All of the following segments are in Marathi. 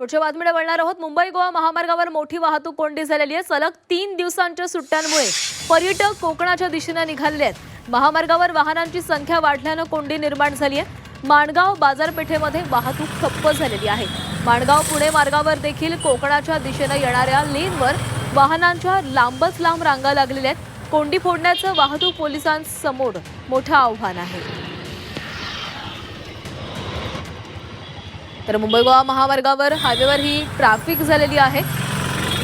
पुढच्या बातमीकडे वळणार आहोत। मुंबई गोवा महामार्गावर मोठी वाहतूक कोंडी झालेली आहे। सलग 3 दिवसांच्या सुट्ट्यांमुळे पर्यटक कोकणाच्या दिशेने निघाले आहेत। महामार्गावर वाहनांची संख्या वाढल्याने कोंडी निर्माण झाली आहे। माणगाव बाजारपेठेमध्ये वाहतूक ठप्प झालेली आहे। माणगाव पुणे मार्गावर देखील कोकणाच्या दिशेने येणाऱ्या लेनवर वाहनांच्या लांबच लांब रांगा लागलेल्या आहेत। कोंडी फोडण्याचं वाहतूक पोलिसांसमोर मोठं आव्हान आहे। तर मुंबई गोवा महामार्गावर हायवेवर ही ट्रॅफिक झालेली आहे।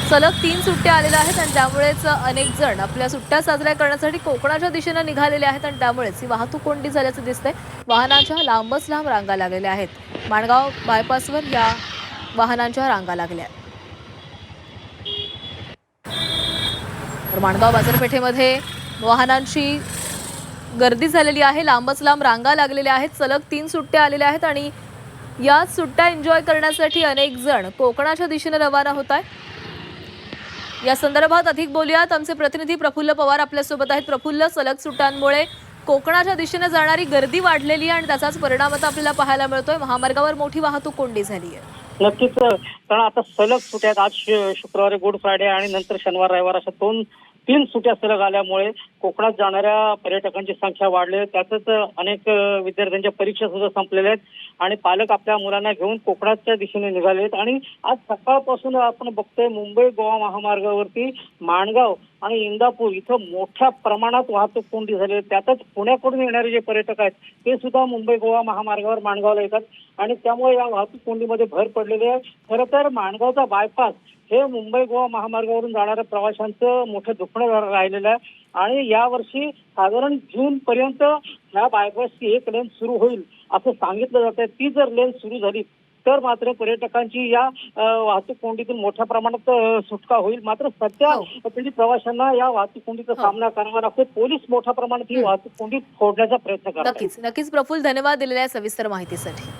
सलग 3 सुट्ट्या आलेल्या आहेत आणि त्यामुळेच अनेक जण आपल्या सुट्ट्या साजऱ्या करण्यासाठी कोकणाच्या दिशेने निघालेले आहेत आणि त्यामुळेच ही वाहतूक कोंडी झाल्याचं दिसतंय। वाहनांच्या लांबच लांब रांगा लागलेल्या आहेत। माणगाव बायपासवर या वाहनांच्या रांगा लागल्या आहेत। तर माणगाव बाजारपेठेमध्ये वाहनांची गर्दी झालेली आहे। लांबच लांब रांगा लागलेल्या आहेत। सलग 3 सुट्ट्या आलेल्या आहेत आणि या सुट्ट्या एन्जॉय करण्यासाठी अनेक जण कोकणाच्या दिशेने रवाना होत आहेत। या संदर्भात अधिक बोलूयात। आमचे प्रतिनिधी प्रफुल्ल पवार आपल्या सोबत आहेत। प्रफुल्ल, सलग सुट्ट्यांमुळे कोकणाच्या दिशेने जाणारी गर्दी वाढलेली आहे आणि त्याचाच परिणाम आता आपल्याला पाहायला मिळतोय। महामार्गावर मोठी वाहतूक कोंडी झाली आहे। नक्कीच, कारण आता सलग सुट्ट्या आज शुक्रवारी गुड फ्रायडे आणि नंतर शनिवार रविवार अशा 3 सुट्ट्या सलग आल्यामुळे कोकणात जाणाऱ्या पर्यटकांची संख्या वाढली। त्यातच अनेक विद्यार्थ्यांच्या परीक्षा सुद्धा संपलेल्या आहेत आणि पालक आपल्या मुलांना घेऊन कोकणाच्या दिशेने निघाले आहेत। आणि आज सकाळपासून आपण बघतोय मुंबई गोवा महामार्गावरती माणगाव आणि इंदापूर इथं मोठ्या प्रमाणात वाहतूक कोंडी झाली आहे। त्यातच पुण्याकडून येणारे जे पर्यटक आहेत ते सुद्धा मुंबई गोवा महामार्गावर माणगावला येतात आणि त्यामुळे या वाहतूक कोंडीमध्ये भर पडलेली आहे। खरं तर माणगावचा बायपास हे मुंबई गोवा महामार्गावरून जाणाऱ्या प्रवाशांचं मोठं दुखणं राहिलेलं आहे आणि यावर्षी साधारण जून पर्यंत ह्या बायपासची एक लेन सुरू होईल असं सांगितलं जात आहे। ती जर लेन सुरू झाली तर मात्र पर्यटकांची या वाहतूक कोंडीतून मोठ्या प्रमाणात सुटका होईल। मात्र सध्या तरी प्रवाशांना या वाहतूक कोंडीचा सामना करावा लागतो। पोलीस मोठ्या प्रमाणात ही वाहतूक कोंडी फोडण्याचा प्रयत्न करतात। नक्कीच प्रफुल्ल, धन्यवाद दिलेल्या सविस्तर माहितीसाठी।